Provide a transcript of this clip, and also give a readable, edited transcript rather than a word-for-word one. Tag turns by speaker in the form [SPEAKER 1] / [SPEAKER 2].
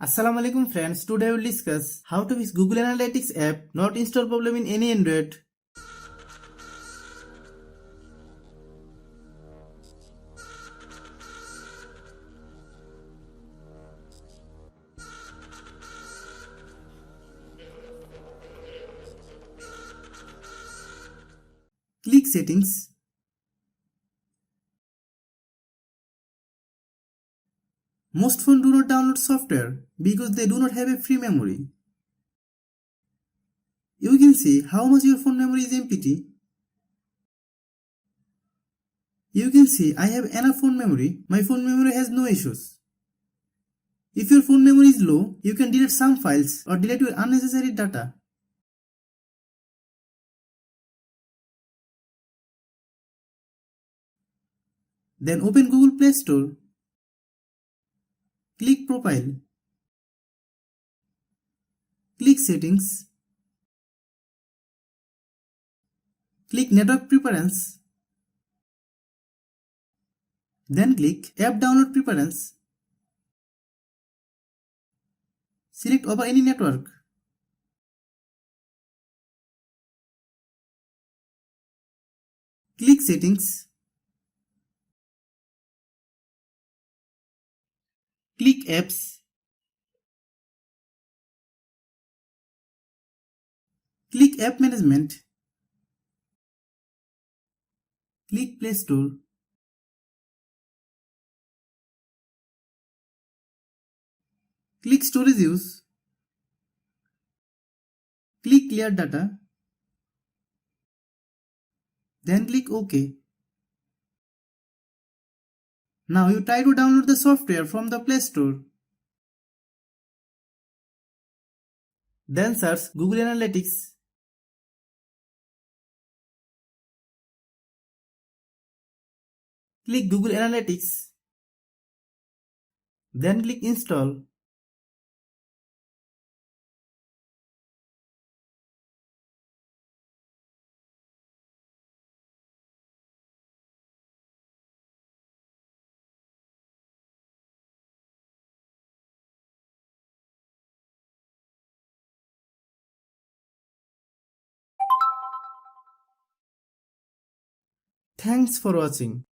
[SPEAKER 1] Assalamu alaikum friends, today we will discuss how to fix Google Analytics app not install problem in any Android. Click settings. Most phones do not download software because they do not have a free memory. You can see how much your phone memory is empty. You can see I have enough phone memory. My phone memory has no issues. If your phone memory is low, you can delete some files or delete your unnecessary data. Then open Google Play Store. Click Profile. Click Settings. Click Network Preference. Then click App Download Preference. Select over any network. Click Settings. Click Apps. Click App Management. Click Play Store. Click Storage Use. Click Clear Data. Then click OK. Now you try to download the software from the Play Store. Then search Google Analytics. Click Google Analytics. Then click Install. Thanks for watching.